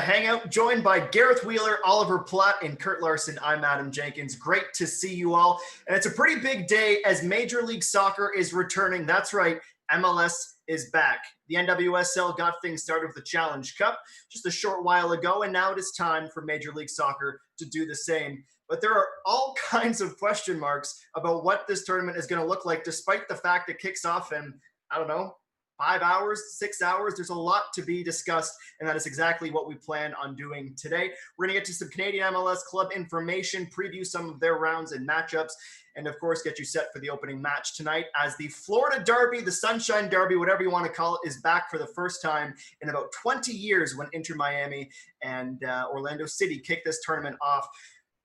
Hangout, joined by Gareth Wheeler, Oliver Platt, and Kurt Larson. I'm Adam Jenkins. Great to see you all. And it's a pretty big day as Major League Soccer is returning. That's right, MLS is back. The NWSL got things started with the Challenge Cup just a short while ago, and now it is time for Major League Soccer to do the same. But there are all kinds of question marks about what this tournament is going to look like, despite the fact it kicks off in, 5 hours, 6 hours. There's a lot to be discussed, and that is exactly what we plan on doing today. We're going to get to some Canadian MLS club information, preview some of their rounds and matchups, and of course, get you set for the opening match tonight as the Florida Derby, the Sunshine Derby, whatever you want to call it, is back for the first time in about 20 years when Inter Miami and Orlando City kick this tournament off.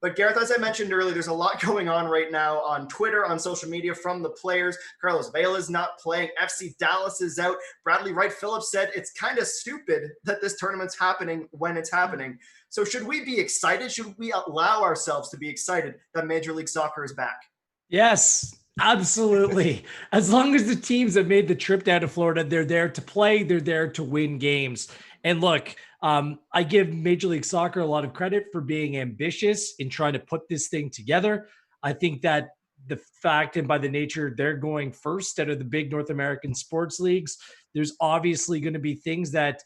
But Gareth, as I mentioned earlier, there's a lot going on right now on Twitter, on social media from the players. Carlos Vela's not playing. FC Dallas is out. Bradley Wright Phillips said it's kind of stupid that this tournament's happening when it's happening. So should we be excited? Should we allow ourselves to be excited that Major League Soccer is back? Yes, absolutely. As long as the teams that made the trip down to Florida, they're there to play, they're there to win games. And look, I give Major League Soccer a lot of credit for being ambitious in trying to put this thing together. I think that the fact and by the nature they're going first out of the big North American sports leagues, there's obviously going to be things that,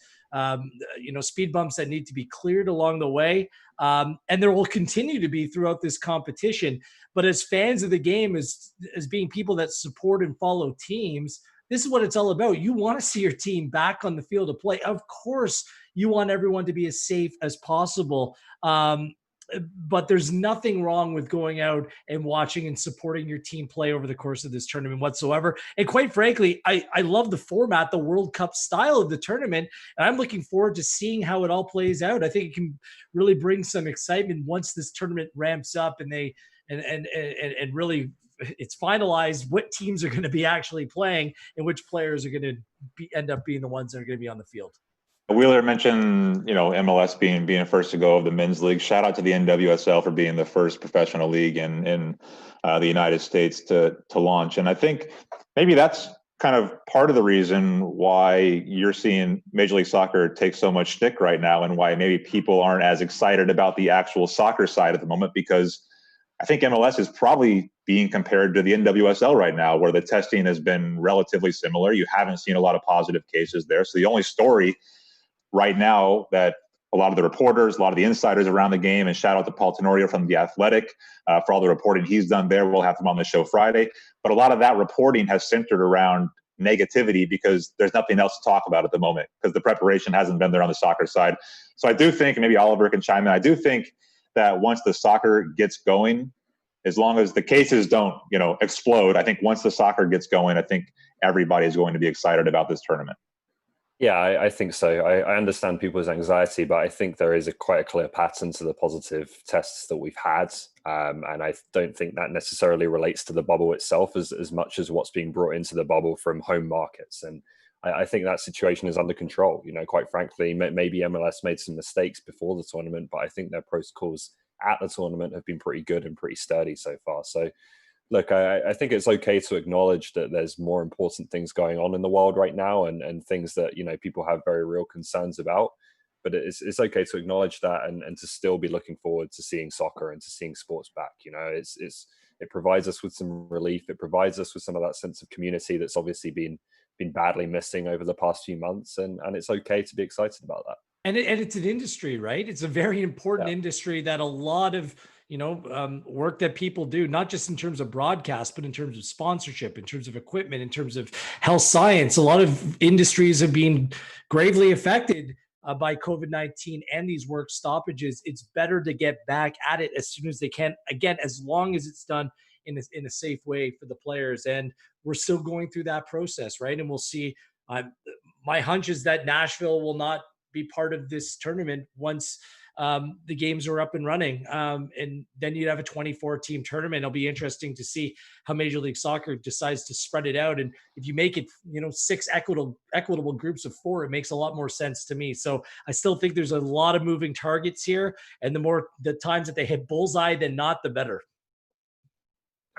speed bumps that need to be cleared along the way. And there will continue to be throughout this competition. But as fans of the game, as being people that support and follow teams, this is what it's all about. You want to see your team back on the field of play. Of course, you want everyone to be as safe as possible. But there's nothing wrong with going out and watching and supporting your team play over the course of this tournament whatsoever. And quite frankly, I love the format, the World Cup style of the tournament, and I'm looking forward to seeing how it all plays out. I think it can really bring some excitement once this tournament ramps up and they and really it's finalized what teams are going to be actually playing and which players are going to end up being the ones that are going to be on the field. Wheeler mentioned, MLS being first to go of the men's league. Shout out to the NWSL for being the first professional league in the United States to launch. And I think maybe that's kind of part of the reason why you're seeing Major League Soccer take so much stick right now and why maybe people aren't as excited about the actual soccer side at the moment, because I think MLS is probably being compared to the NWSL right now, where the testing has been relatively similar. You haven't seen a lot of positive cases there. So the only story right now that a lot of the reporters, a lot of the insiders around the game, and shout out to Paul Tenorio from The Athletic for all the reporting he's done there. We'll have him on the show Friday. But a lot of that reporting has centered around negativity because there's nothing else to talk about at the moment because the preparation hasn't been there on the soccer side. So I do think, and maybe Oliver can chime in, I do think that once the soccer gets going, as long as the cases don't, explode, I think once the soccer gets going, I think everybody is going to be excited about this tournament. Yeah, I think so. I understand people's anxiety, but I think there is quite a clear pattern to the positive tests that we've had. And I don't think that necessarily relates to the bubble itself as much as what's being brought into the bubble from home markets. And I think that situation is under control. Quite frankly, maybe MLS made some mistakes before the tournament, but I think their protocols at the tournament have been pretty good and pretty sturdy so far. So look, I think it's okay to acknowledge that there's more important things going on in the world right now and things that, people have very real concerns about. But it's okay to acknowledge that and to still be looking forward to seeing soccer and to seeing sports back. It provides us with some relief. It provides us with some of that sense of community that's obviously been badly missing over the past few months. And it's okay to be excited about that. And it's an industry, right? It's a very important industry that a lot of, work that people do, not just in terms of broadcast, but in terms of sponsorship, in terms of equipment, in terms of health science. A lot of industries have been gravely affected by COVID-19 and these work stoppages. It's better to get back at it as soon as they can. Again, as long as it's done in a safe way for the players. And we're still going through that process, right? And we'll see. My hunch is that Nashville will not be part of this tournament once the games are up and running. And then you'd have a 24-team tournament. It'll be interesting to see how Major League Soccer decides to spread it out. And if you make it, 6 equitable groups of 4, it makes a lot more sense to me. So I still think there's a lot of moving targets here. And the times that they hit bullseye than not, the better.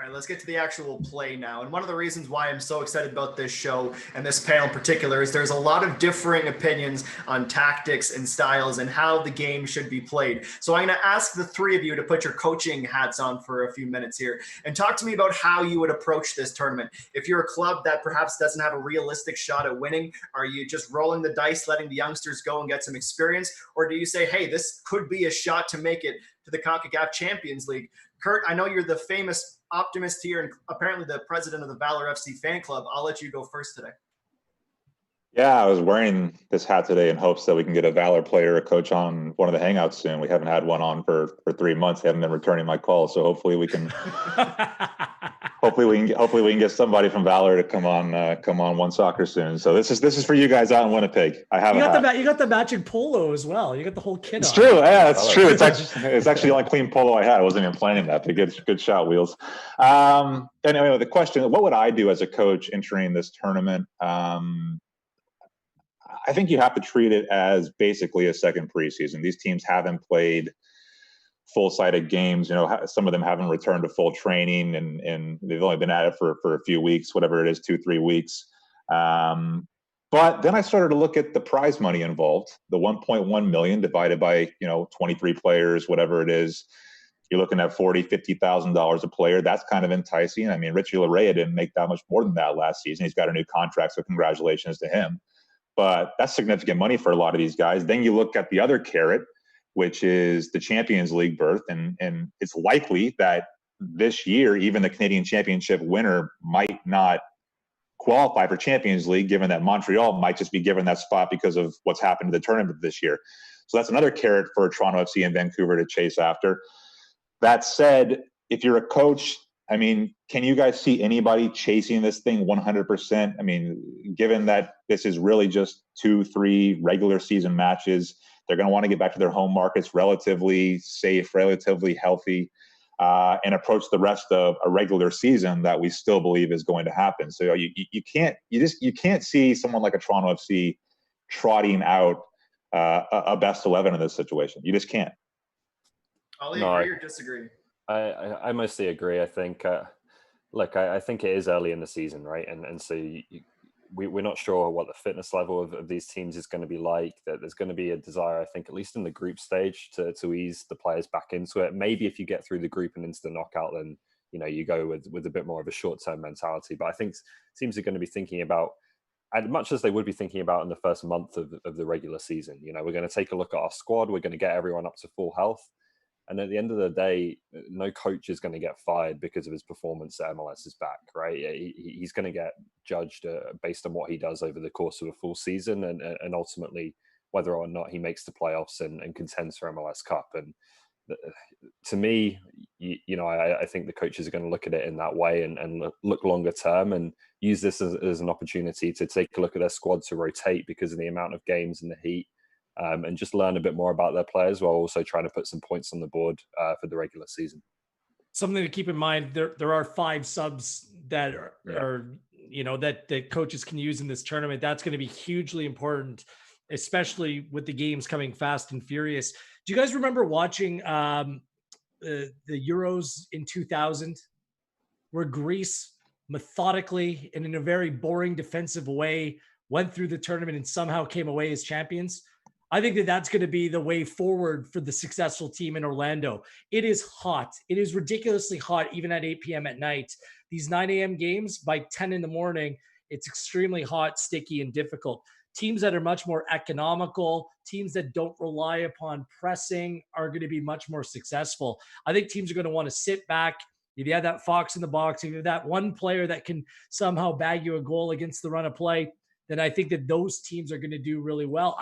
All right, let's get to the actual play now. And one of the reasons why I'm so excited about this show and this panel in particular is there's a lot of differing opinions on tactics and styles and how the game should be played. So I'm going to ask the three of you to put your coaching hats on for a few minutes here and talk to me about how you would approach this tournament. If you're a club that perhaps doesn't have a realistic shot at winning, are you just rolling the dice, letting the youngsters go and get some experience? Or do you say, hey, this could be a shot to make it to the CONCACAF Champions League? Kurt, I know you're the famous optimist here and apparently the president of the Valor FC fan club. I'll let you go first today. Yeah, I was wearing this hat today in hopes that we can get a Valor player or coach on one of the Hangouts soon. We haven't had one on for 3 months. They haven't been returning my calls, so hopefully we can hopefully we can get somebody from Valor to come on OneSoccer soon. So this is for you guys out in Winnipeg. I have you got the matching polo as well. You got the whole kit. It's true. Yeah, it's true. It's actually the only clean polo I had. I wasn't even planning that. But good shot, Wheels. Anyway, the question: what would I do as a coach entering this tournament? I think you have to treat it as basically a second preseason. These teams haven't played full-sided games. You know, some of them haven't returned to full training, and they've only been at it for a few weeks, whatever it is, 2-3 weeks. But then I started to look at the prize money involved, the 1.1 million divided by 23 players, whatever it is. You're looking at $40,000-$50,000 a player. That's kind of enticing. I mean, Richie Larea didn't make that much more than that last season. He's got a new contract, so congratulations to him. But that's significant money for a lot of these guys. Then you look at the other carrot, which is the Champions League berth. And it's likely that this year, even the Canadian Championship winner might not qualify for Champions League, given that Montreal might just be given that spot because of what's happened to the tournament this year. So that's another carrot for Toronto FC and Vancouver to chase after. That said, if you're a coach, I mean, can you guys see anybody chasing this thing 100%? I mean, given that this is really just 2-3 regular season matches, they're going to want to get back to their home markets relatively safe, relatively healthy, and approach the rest of a regular season that we still believe is going to happen. So you can't see someone like a Toronto FC trotting out a best 11 in this situation. You just can't. Ollie, agree or disagree? I mostly agree. I think, I think it is early in the season, right? And so we're not sure what the fitness level of these teams is going to be like. That there's going to be a desire, I think, at least in the group stage, to ease the players back into it. Maybe if you get through the group and into the knockout, then you go with a bit more of a short-term mentality. But I think teams are going to be thinking about, as much as they would be thinking about in the first month of the regular season. We're going to take a look at our squad. We're going to get everyone up to full health. And at the end of the day, no coach is going to get fired because of his performance at MLSisBack, right? He's going to get judged based on what he does over the course of a full season, and ultimately whether or not he makes the playoffs and contends for MLS Cup. And to me, I think the coaches are going to look at it in that way and look longer term and use this as an opportunity to take a look at their squad to rotate because of the amount of games and the heat. And just learn a bit more about their players while also trying to put some points on the board for the regular season. Something to keep in mind, there are 5 subs that are that coaches can use in this tournament. That's going to be hugely important, especially with the games coming fast and furious. Do you guys remember watching the Euros in 2000, where Greece methodically and in a very boring defensive way went through the tournament and somehow came away as champions? I think that's going to be the way forward for the successful team in Orlando. It is hot. It is ridiculously hot, even at 8 p.m. at night. These 9 a.m. games, by 10 in the morning, it's extremely hot, sticky, and difficult. Teams that are much more economical, teams that don't rely upon pressing are going to be much more successful. I think teams are going to want to sit back. If you have that fox in the box, if you have that one player that can somehow bag you a goal against the run of play, then I think that those teams are going to do really well.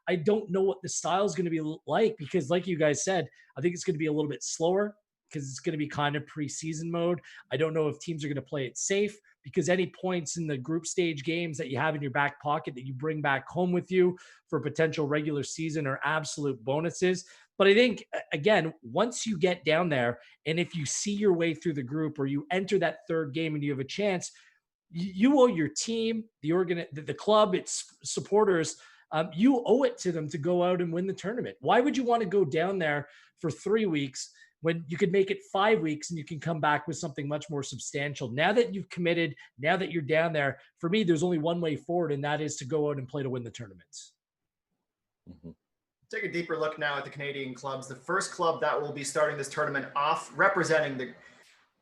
I don't know what the style is going to be like because, like you guys said, I think it's going to be a little bit slower because it's going to be kind of preseason mode. I don't know if teams are going to play it safe because any points in the group stage games that you have in your back pocket that you bring back home with you for potential regular season are absolute bonuses. But I think, again, once you get down there and if you see your way through the group or you enter that third game and you have a chance, you owe your team, the club, its supporters, you owe it to them to go out and win the tournament. Why would you want to go down there for 3 weeks when you could make it 5 weeks and you can come back with something much more substantial. Now that you've committed, now that you're down there, for me, there's only one way forward, and that is to go out and play to win the tournaments. Mm-hmm. Take a deeper look now at the Canadian clubs. The first club that will be starting this tournament off representing the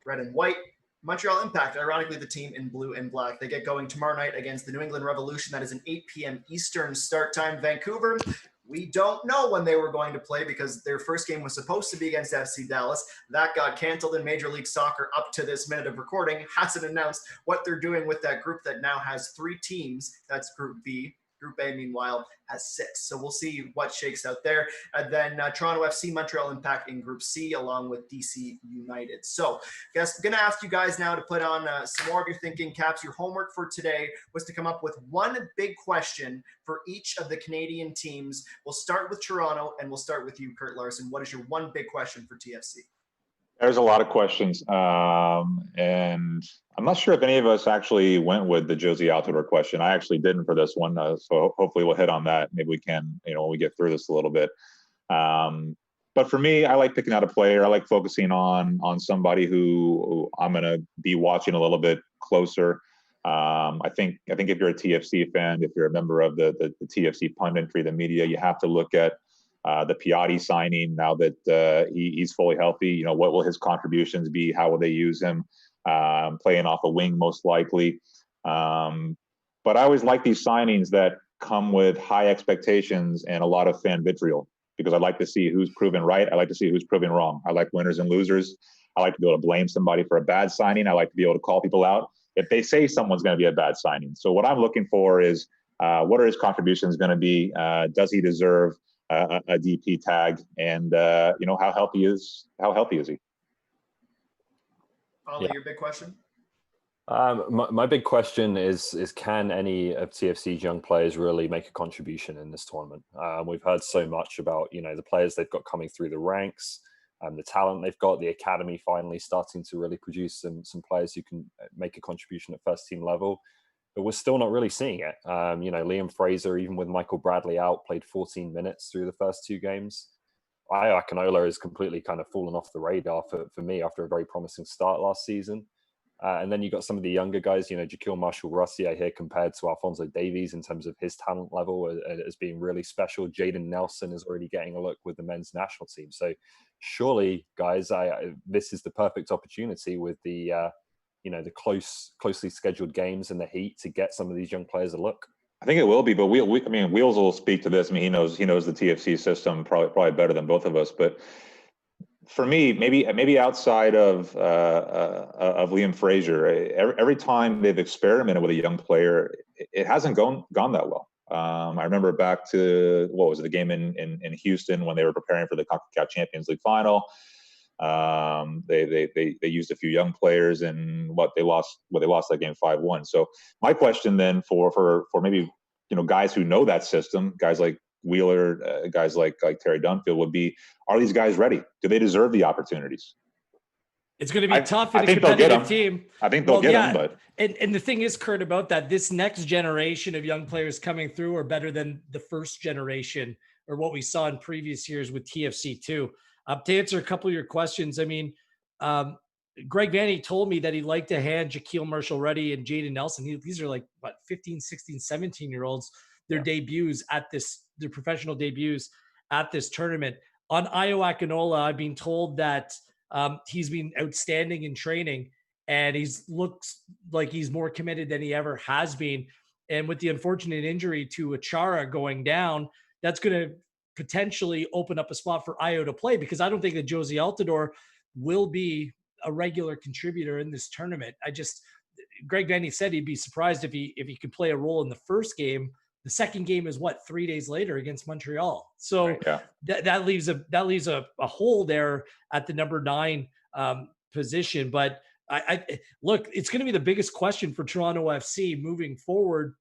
red and white, Montreal Impact, ironically the team in blue and black. They get going tomorrow night against the New England Revolution. That is an 8 p.m. Eastern start time. Vancouver, we don't know when they were going to play because their first game was supposed to be against FC Dallas. That got canceled, and Major League Soccer, up to this minute of recording, hasn't announced what they're doing with that group that now has 3 teams. That's Group B. Group A, meanwhile, has 6. So we'll see what shakes out there. And then Toronto FC, Montreal Impact in Group C, along with DC United. So I guess I'm going to ask you guys now to put on some more of your thinking caps. Your homework for today was to come up with one big question for each of the Canadian teams. We'll start with Toronto, and we'll start with you, Kurt Larson. What is your one big question for TFC? There's a lot of questions, and I'm not sure if any of us actually went with the Jozy Altidore question. I actually didn't for this one, so hopefully we'll hit on that. Maybe we can, when we get through this a little bit. But for me, I like picking out a player. I like focusing on somebody who I'm going to be watching a little bit closer. I think if you're a TFC fan, if you're a member of the TFC punditry, the media, you have to look at the Piatti signing now that he's fully healthy. What will his contributions be? How will they use him? Playing off a wing, most likely. But I always like these signings that come with high expectations and a lot of fan vitriol, because I like to see who's proven right. I like to see who's proven wrong. I like winners and losers. I like to be able to blame somebody for a bad signing. I like to be able to call people out if they say someone's going to be a bad signing. So what I'm looking for is what are his contributions going to be? Does he deserve a DP tag, and how healthy is he? Ollie, your big question? My big question is can any of TFC's young players really make a contribution in this tournament? We've heard so much about the players they've got coming through the ranks, the talent they've got, the academy finally starting to really produce some players who can make a contribution at first team level. But we're still not really seeing it. Liam Fraser, even with Michael Bradley out, played 14 minutes through the first 2 games. Ayo Akinola has completely kind of fallen off the radar for me after a very promising start last season. And then you got some of the younger guys, Jaquil Marshall-Rossi, I hear, compared to Alphonso Davies in terms of his talent level as being really special. Jaden Nelson is already getting a look with the men's national team. So surely, guys, this is the perfect opportunity with the closely scheduled games and the heat to get some of these young players a look. I think it will be, but Wheels will speak to this. He knows the TFC system probably better than both of us. But for me, maybe outside of Liam Fraser, every time they've experimented with a young player, it hasn't gone that well. I remember back to the game in Houston when they were preparing for the CONCACAF Champions League final. They used a few young players, and they lost that game 5-1. So my question then for maybe guys who know that system, guys like Wheeler, guys like Terry Dunfield, would be: are these guys ready? Do they deserve the opportunities? It's going to be tough in a competitive team. I think they'll get them. But and the thing is, Kurt, about that, this next generation of young players coming through are better than the first generation or what we saw in previous years with TFC too. To answer a couple of your questions, Greg Vanney told me that he'd like to hand Jaquil Marshall-Rossi and Jaden Nelson. These are 15, 16, 17-year-olds, their professional debuts at this tournament. On Ayo Akinola, I've been told that he's been outstanding in training, and looks like he's more committed than he ever has been. And with the unfortunate injury to Achara going down, that's going to potentially open up a spot for Ayo to play, because I don't think that Jozy Altidore will be a regular contributor in this tournament. Greg Vanney said he'd be surprised if he could play a role in the first game. The second game is 3 days later against Montreal. So right, yeah. that leaves a hole there at the number 9 position. But I look, it's going to be the biggest question for Toronto FC moving forward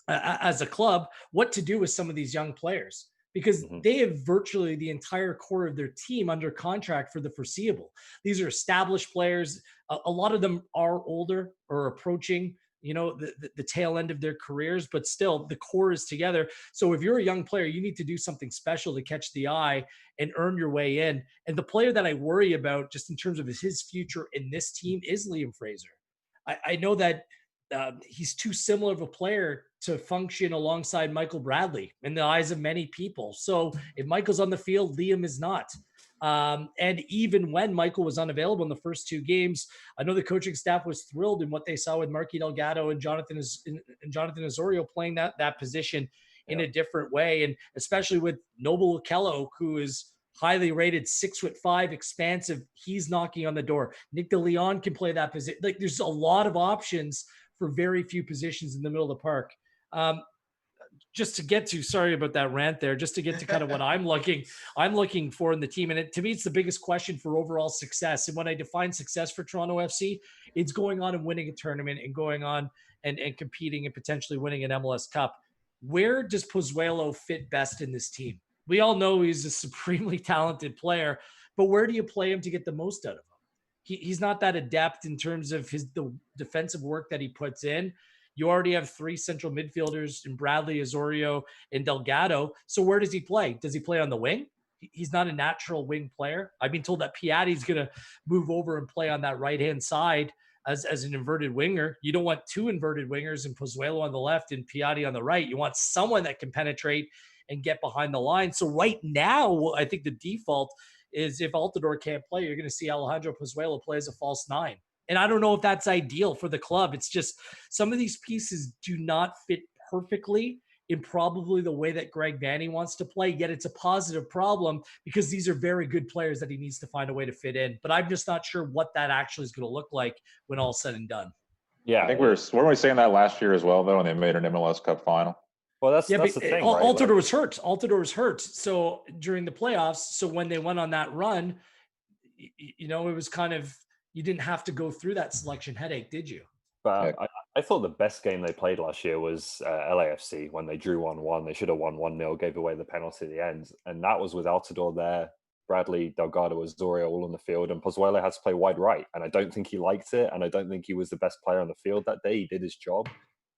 as a club, what to do with some of these young players, because they have virtually the entire core of their team under contract for the foreseeable. These are established players. A lot of them are older or approaching the tail end of their careers, but still the core is together. So if you're a young player, you need to do something special to catch the eye and earn your way in. And the player that I worry about just in terms of his future in this team is Liam Fraser. I know that he's too similar of a player to function alongside Michael Bradley in the eyes of many people. So if Michael's on the field, Liam is not. And even when Michael was unavailable in the first 2 games, I know the coaching staff was thrilled in what they saw with Marky Delgado and Jonathan Osorio playing that position in a different way. And especially with Noble Okello, who is highly rated, 6'5", expansive. He's knocking on the door. Nick DeLeon can play that position. Like, there's a lot of options for very few positions in the middle of the park. Just to get to, sorry about that rant there, just to get to kind of what I'm looking for in the team. And to me, it's the biggest question for overall success. And when I define success for Toronto FC, it's going on and winning a tournament and going on and competing and potentially winning an MLS Cup. Where does Pozuelo fit best in this team? We all know he's a supremely talented player, but where do you play him to get the most out of him? He's not that adept in terms of the defensive work that he puts in. You already have 3 central midfielders in Bradley, Osorio, and Delgado. So where does he play? Does he play on the wing? He's not a natural wing player. I've been told that Piatti's going to move over and play on that right-hand side as an inverted winger. You don't want 2 inverted wingers and Pozuelo on the left and Piatti on the right. You want someone that can penetrate and get behind the line. So right now, I think the default is if Altidore can't play, you're going to see Alejandro Pozuelo play as a false 9. And I don't know if that's ideal for the club. It's just some of these pieces do not fit perfectly in probably the way that Greg Vanney wants to play, yet it's a positive problem because these are very good players that he needs to find a way to fit in. But I'm just not sure what that actually is going to look like when all's said and done. Yeah, I think weren't we saying that last year as well, though, when they made an MLS Cup final? Well, that's the thing, right? Altidore was hurt. Altidore was hurt. So during the playoffs, so when they went on that run, it was kind of, you didn't have to go through that selection headache, did you? But I thought the best game they played last year was LAFC when they drew 1-1. They should have won 1-0, gave away the penalty at the end. And that was with Altidore there, Bradley, Delgado, Osorio all on the field, and Pozuelo had to play wide right. And I don't think he liked it, and I don't think he was the best player on the field that day. He did his job.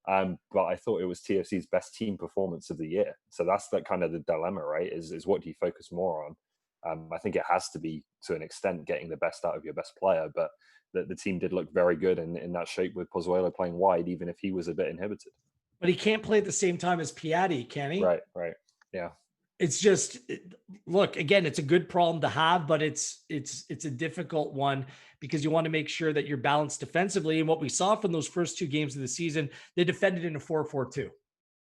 But I thought it was TFC's best team performance of the year. So that's that kind of the dilemma, right? Is what do you focus more on? I think it has to be, to an extent, getting the best out of your best player. But the team did look very good in that shape with Pozuelo playing wide, even if he was a bit inhibited. But he can't play at the same time as Piatti, can he? Right. Yeah. It's just, look, again, it's a good problem to have, but it's a difficult one because you want to make sure that you're balanced defensively. And what we saw from those first 2 games of the season, they defended in a 4-4-2.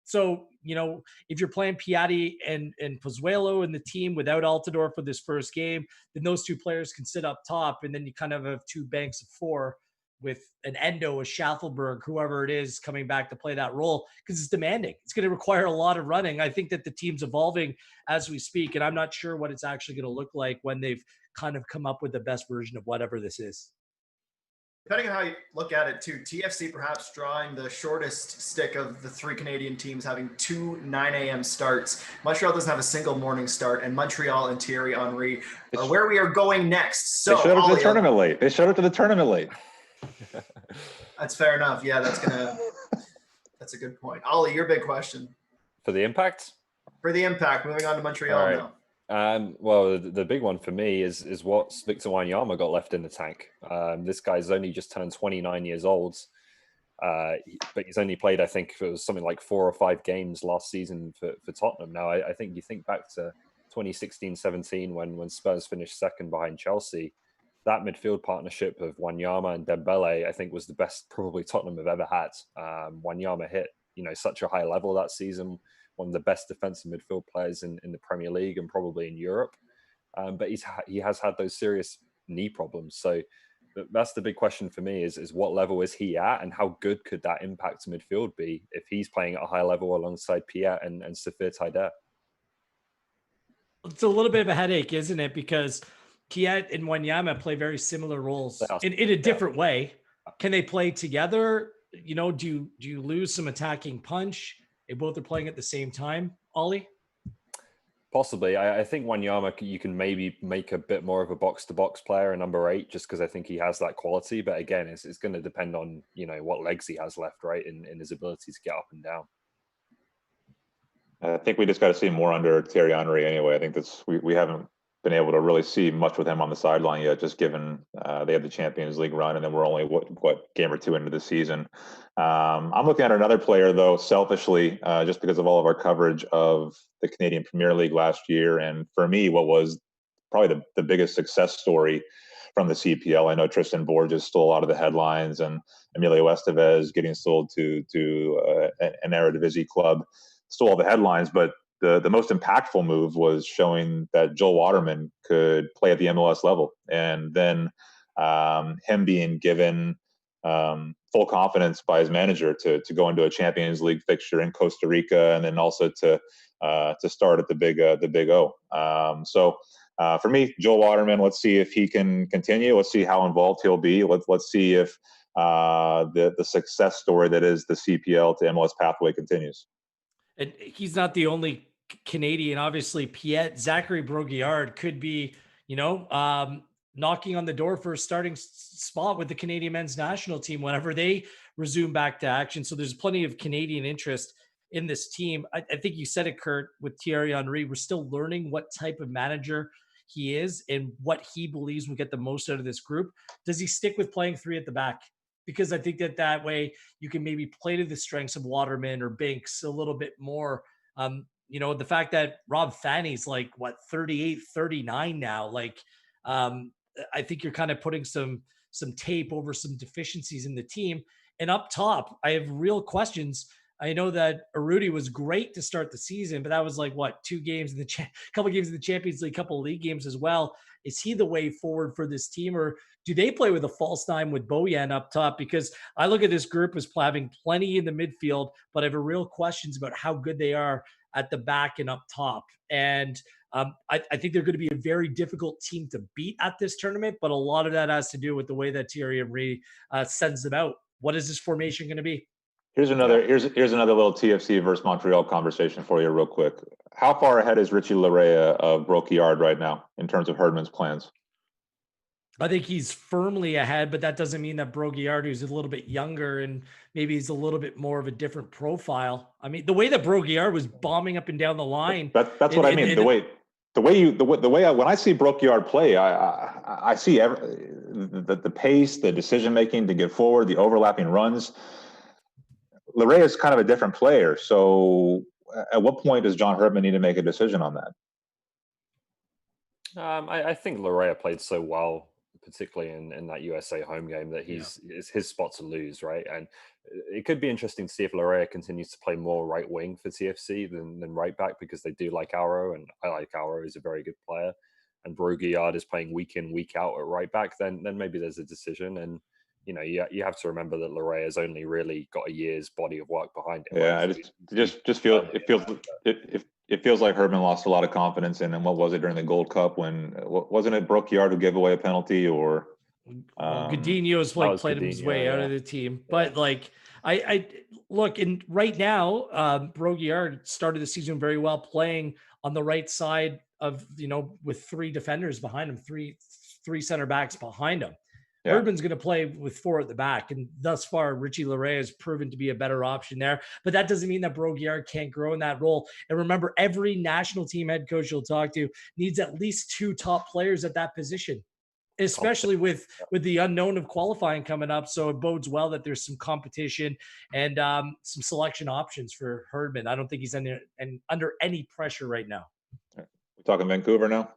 So, if you're playing Piatti and Pozuelo in the team without Altidore for this first game, then those 2 players can sit up top, and then you kind of have 2 banks of 4 with an Endo, a Schaffelberg, whoever it is coming back to play that role, because it's demanding. It's going to require a lot of running. I think that the team's evolving as we speak, and I'm not sure what it's actually going to look like when they've kind of come up with the best version of whatever this is. Depending on how you look at it, too, TFC perhaps drawing the shortest stick of the 3 Canadian teams, having 2 9 a.m. starts. Montreal doesn't have a single morning start, and Montreal and Thierry Henry are where we are going next. So they showed up to the tournament late. They showed up to the tournament late. That's fair enough. Yeah, that's a good point. Ollie, your big question. For the Impact? For the Impact, moving on to Montreal now. Well, the big one for me is what Victor Wanyama got left in the tank. This guy's only just turned 29 years old, but he's only played, I think, it was something like 4 or 5 games last season for Tottenham. Now, I think you think back to 2016-17 when Spurs finished second behind Chelsea. That midfield partnership of Wanyama and Dembele, I think, was the best probably Tottenham have ever had. Wanyama hit, such a high level that season. One of the best defensive midfield players in the Premier League and probably in Europe. But he has had those serious knee problems. So that's the big question for me is what level is he at and how good could that impact midfield be if he's playing at a high level alongside Piat and Safir Taider? It's a little bit of a headache, isn't it? Because Piat and Wanyama play very similar roles in a different way. Can they play together? Do you lose some attacking punch? They both are playing at the same time, Ollie? Possibly. I think Wanyama, you can maybe make a bit more of a box-to-box player, a number 8, just because I think he has that quality. But again, it's going to depend on, what legs he has left, right, in his ability to get up and down. I think we just got to see more under Thierry Henry anyway. I think we haven't been able to really see much with him on the sideline yet, just given they had the Champions League run, and then we're only what game or two into the season. I'm looking at another player though, selfishly, just because of all of our coverage of the Canadian Premier League last year, and for me, what was probably the biggest success story from the CPL. I know Tristan Borges stole a lot of the headlines, and Emilio Estevez getting sold to an Eredivisie club stole all the headlines, but the most impactful move was showing that Joel Waterman could play at the MLS level, and then him being given full confidence by his manager to go into a Champions League fixture in Costa Rica, and then also to start at the Big O. So for me, Joel Waterman, let's see if he can continue. Let's see how involved he'll be. Let's see if the success story that is the CPL to MLS pathway continues. And he's not the only Canadian. Obviously, Zachary Brault-Guillard could be, knocking on the door for a starting spot with the Canadian men's national team whenever they resume back to action. So there's plenty of Canadian interest in this team. I think you said it, Kurt, with Thierry Henry. We're still learning what type of manager he is and what he believes will get the most out of this group. Does he stick with playing 3 at the back? Because I think that way you can maybe play to the strengths of Waterman or Banks a little bit more. The fact that Rob Fanny's 38, 39 now, I think you're kind of putting some tape over some deficiencies in the team. And up top, I have real questions. I know that Urruti was great to start the season, but that was 2 games in the couple games in the Champions League, couple of league games as well. Is he the way forward for this team, or do they play with a false nine with Bojan up top? Because I look at this group as having plenty in the midfield, but I have real questions about how good they are at the back and up top. And I think they're going to be a very difficult team to beat at this tournament, but a lot of that has to do with the way that Thierry Henry sends them out. What is this formation going to be? Here's another little TFC versus Montreal conversation for you real quick. How far ahead is Richie Larea of Brault-Guillard right now in terms of Herdman's plans? I think he's firmly ahead, but that doesn't mean that Brault-Guillard, who's a little bit younger and maybe he's a little bit more of a different profile. I mean, the way that Brault-Guillard was bombing up and down the line. That's what I mean. The way when I see Brault-Guillard play, I see the pace, the decision making to get forward, the overlapping runs. Larea is kind of a different player. So at what point does John Herdman need to make a decision on that? I think Larea played so well, particularly in that USA home game, that it's his spot to lose, right? And it could be interesting to see if Larea continues to play more right wing for TFC than right back, because they do like Auro, and I like Auro. He's a very good player. And Brault-Guillard is playing week in, week out at right back, then maybe there's a decision. And you have to remember that Larea has only really got a year's body of work behind him. Yeah, it feels like Herdman lost a lot of confidence in him. What was it during the Gold Cup when wasn't it Brault-Guillard who gave away a penalty, or Godinho's played his way out of the team. But I look, and right now, Brault-Guillard started the season very well, playing on the right side of with 3 defenders behind him, three center backs behind him. Yeah. Herdman's going to play with 4 at the back, and thus far, Richie Larea has proven to be a better option there. But that doesn't mean that Brault-Guillard can't grow in that role. And remember, every national team head coach you'll talk to needs at least 2 top players at that position, especially with the unknown of qualifying coming up. So it bodes well that there's some competition and some selection options for Herdman. I don't think he's under any pressure right now. We're talking Vancouver now.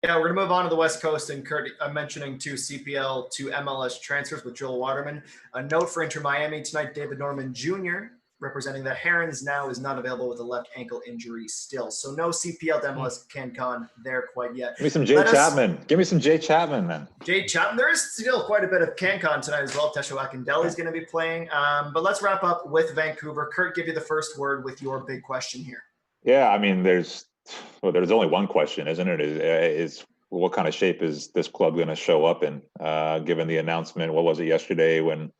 Yeah, we're going to move on to the West Coast, and Kurt, I'm mentioning 2 CPL to MLS transfers with Joel Waterman. A note for Inter Miami tonight, David Norman Jr., representing the Herons, now is not available with a left ankle injury still. So no CPL to MLS CanCon there quite yet. Give me some Jay Chapman. Give me some Jay Chapman, then. Jay Chapman. There is still quite a bit of CanCon tonight as well. Tesho Akindele is going to be playing. But let's wrap up with Vancouver. Kurt, give you the first word with your big question here. Yeah, I mean, there's only one question, isn't it? Is what kind of shape is this club going to show up in, given the announcement? What was it yesterday when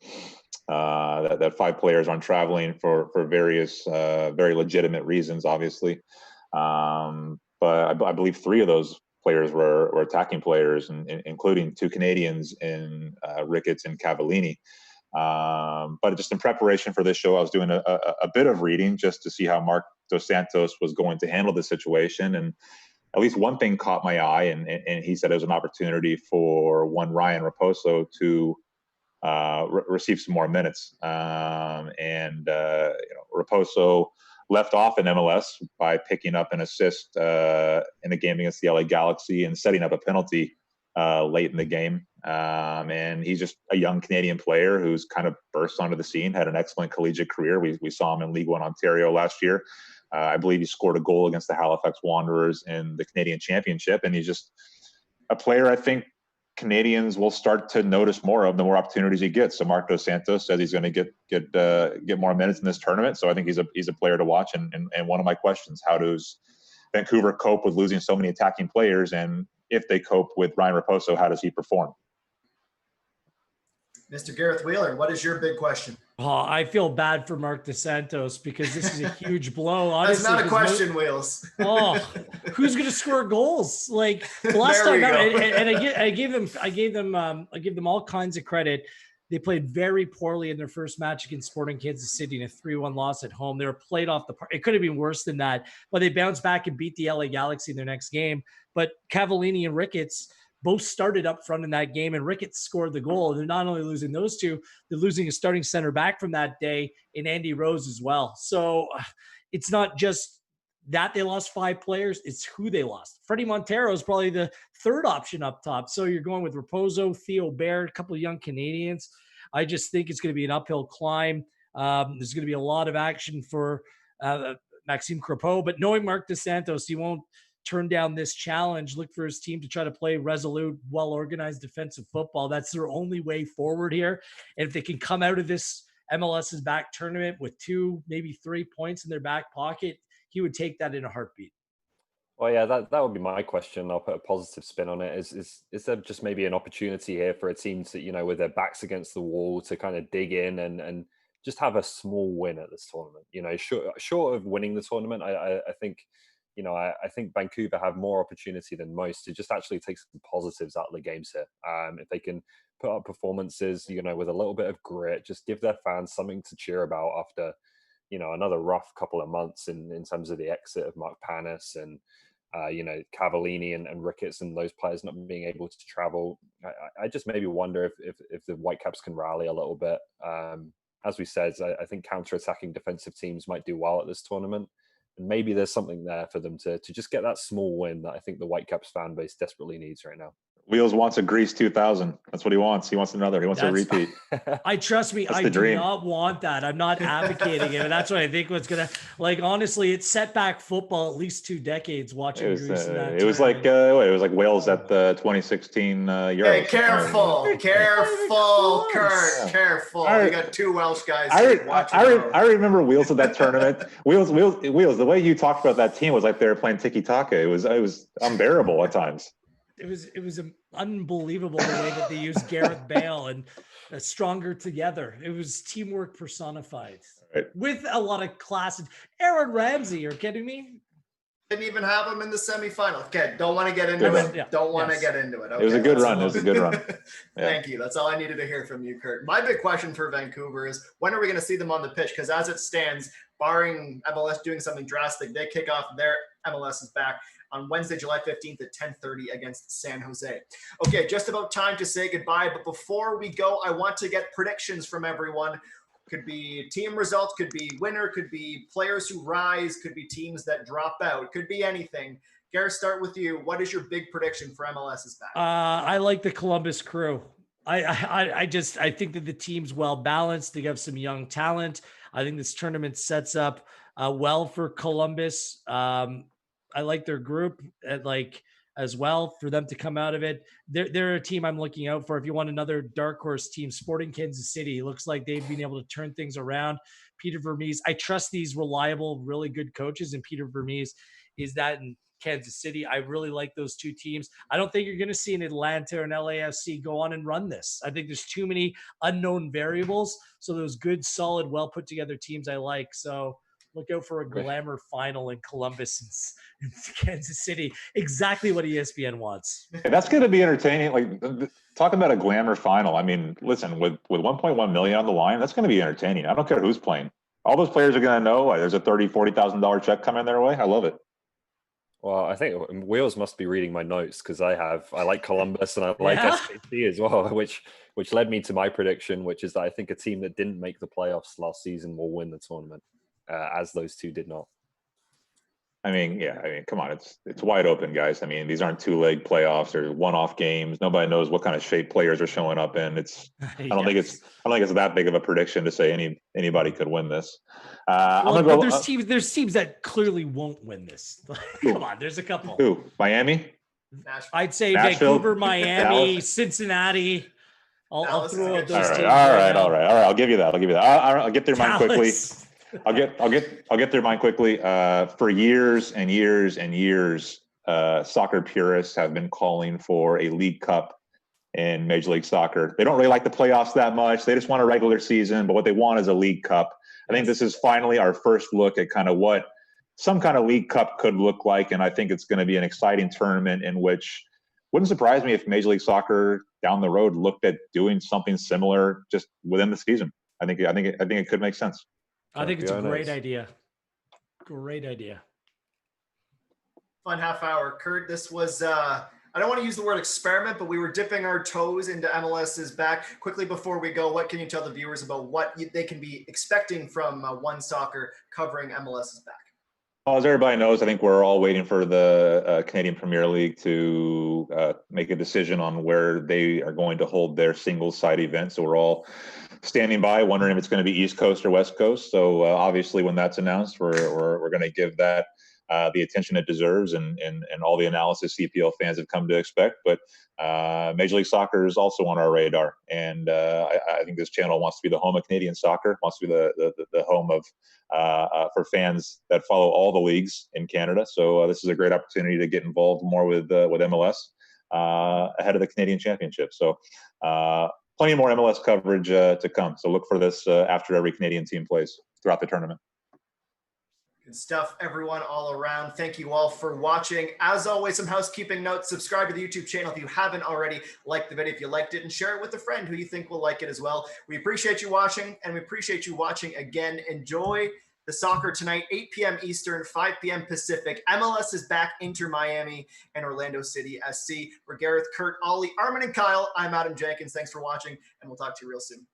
that 5 players aren't traveling for various very legitimate reasons, obviously. but I believe 3 of those players were attacking players, and including 2 Canadians in Ricketts and Cavallini. But just in preparation for this show, I was doing a bit of reading just to see how Mark Dos Santos was going to handle the situation. And at least one thing caught my eye, and he said it was an opportunity for one Ryan Raposo to receive some more minutes. Raposo left off in MLS by picking up an assist in a game against the LA Galaxy and setting up a penalty late in the game. And he's just a young Canadian player who's kind of burst onto the scene, had an excellent collegiate career. We saw him in League One Ontario last year. I believe he scored a goal against the Halifax Wanderers in the Canadian Championship. And he's just a player I think Canadians will start to notice more of the more opportunities he gets. So Mark Dos Santos says he's going to get more minutes in this tournament. So I think he's a player to watch. And one of my questions, how does Vancouver cope with losing so many attacking players? And if they cope with Ryan Raposo, how does he perform? Mr. Gareth Wheeler, what is your big question? Oh, I feel bad for Mark Dos Santos because this is a huge blow. Honestly, that's not a question, Wheels. Oh, who's going to score goals? Like the last time out, and I gave them all kinds of credit. They played very poorly in their first match against Sporting Kansas City in a 3-1 loss at home. They were played off the park. It could have been worse than that, but they bounced back and beat the LA Galaxy in their next game. But Cavallini and Ricketts both started up front in that game, and Ricketts scored the goal. They're not only losing those two, they're losing a starting center back from that day in Andy Rose as well. So it's not just that they lost 5 players, it's who they lost. Freddie Montero is probably the third option up top. So you're going with Raposo, Theo Baird, a couple of young Canadians. I just think it's going to be an uphill climb. There's going to be a lot of action for Maxime Crepeau, but knowing Mark Dos Santos, he won't turn down this challenge, look for his team to try to play resolute, well-organized defensive football. That's their only way forward here. And if they can come out of this MLSisBack tournament with 2, maybe 3 points in their back pocket, he would take that in a heartbeat. Well, yeah, that would be my question. I'll put a positive spin on it. Is there just maybe an opportunity here for a team to, with their backs against the wall, to kind of dig in and just have a small win at this tournament? Short of winning the tournament, I think, I think Vancouver have more opportunity than most to just actually take some positives out of the games here. If they can put up performances, with a little bit of grit, just give their fans something to cheer about after, another rough couple of months in terms of the exit of Mark Panis and, Cavallini and Ricketts and those players not being able to travel. I just maybe wonder if the Whitecaps can rally a little bit. As we said, I think counter-attacking defensive teams might do well at this tournament. And maybe there's something there for them to just get that small win that I think the Whitecaps fan base desperately needs right now. Wheels wants a Greece 2000. That's what he wants. He wants another. He wants a repeat. I trust me. I do not want that. I'm not advocating it. And that's what I think what's going to, honestly, it's set back football at least 2 decades watching Greece. It was like Wales at the 2016 Euros. Hey, careful, Kurt, careful. You got 2 Welsh guys. I remember Wheels at that tournament. Wheels. The way you talked about that team was like they were playing tiki taka. It was unbearable at times. It was unbelievable the way that they used Gareth Bale and Stronger Together. It was teamwork personified, right, with a lot of class. Aaron Ramsey, you're kidding me? Didn't even have him in the semifinal. Okay, don't want to get into it. Yeah. Don't want to get into it. Okay, it was a good run. Yeah. Thank you. That's all I needed to hear from you, Kurt. My big question for Vancouver is, when are we going to see them on the pitch? Because as it stands, barring MLS doing something drastic, they kick off their MLSisBack on Wednesday, July 15th at 10:30 against San Jose. Okay, just about time to say goodbye. But before we go, I want to get predictions from everyone. Could be team results, could be winner, could be players who rise, could be teams that drop out, could be anything. Gareth, start with you. What is your big prediction for MLSisBack? I like the Columbus Crew. I think that the team's well balanced. They have some young talent. I think this tournament sets up well for Columbus. I like their group as well for them to come out of it. They're a team I'm looking out for. If you want another dark horse team, Sporting Kansas City, it looks like they've been able to turn things around. Peter Vermees, I trust these reliable, really good coaches, and Peter Vermees is that in Kansas City. I really like those 2 teams. I don't think you're going to see an Atlanta or an LAFC go on and run this. I think there's too many unknown variables. So those good, solid, well put together teams I like. So Look out for a glamour final in Columbus and Kansas City. Exactly what ESPN wants. And that's going to be entertaining. Like, talking about a glamour final. I mean, listen, with 1.1 million on the line, that's going to be entertaining. I don't care who's playing. All those players are going to know there's a $30,000-$40,000 check coming their way. I love it. Well, I think Wheels must be reading my notes because I like Columbus and I like SKC as well, which led me to my prediction, which is that I think a team that didn't make the playoffs last season will win the tournament, as those two did not. I mean, come on, it's wide open, guys. I mean, these aren't two-leg playoffs or one-off games. Nobody knows what kind of shape players are showing up in. I don't think it's that big of a prediction to say anybody could win this. There's teams that clearly won't win this. Come on, there's a couple. Who? Miami? I'd say Nashville? Vancouver, Miami, Cincinnati. I'll throw out those teams. All right. I'll give you that. I'll get their mind quickly. I'll get their mind quickly. For years and years and years, soccer purists have been calling for a League Cup in Major League Soccer. They don't really like the playoffs that much. They just want a regular season, but what they want is a League Cup. I think this is finally our first look at kind of what some kind of League Cup could look like, and I think it's going to be an exciting tournament in which wouldn't surprise me if Major League Soccer down the road looked at doing something similar just within the season. I think it could make sense. I think it's a great idea. Great idea. Fun half hour. Kurt, this was, I don't want to use the word experiment, but we were dipping our toes into MLSisBack. Quickly before we go, what can you tell the viewers about what they can be expecting from OneSoccer covering MLSisBack? Well, as everybody knows, I think we're all waiting for the Canadian Premier League to make a decision on where they are going to hold their single-site event. So we're all standing by, wondering if it's going to be East Coast or West Coast. So obviously, when that's announced, we're going to give that the attention it deserves and all the analysis CPL fans have come to expect. But Major League Soccer is also on our radar, and I think this channel wants to be the home of Canadian soccer, wants to be the home of for fans that follow all the leagues in Canada. So this is a great opportunity to get involved more with MLS ahead of the Canadian Championship. So plenty more MLS coverage to come. So look for this after every Canadian team plays throughout the tournament. Good stuff, everyone, all around. Thank you all for watching. As always, some housekeeping notes. Subscribe to the YouTube channel if you haven't already. Like the video if you liked it, and share it with a friend who you think will like it as well. We appreciate you watching, and we appreciate you watching again. Enjoy the soccer tonight, 8 p.m. Eastern, 5 p.m. Pacific. MLS is back, Inter Miami and Orlando City SC. For Gareth, Kurt, Ollie, Armin, and Kyle, I'm Adam Jenkins. Thanks for watching, and we'll talk to you real soon.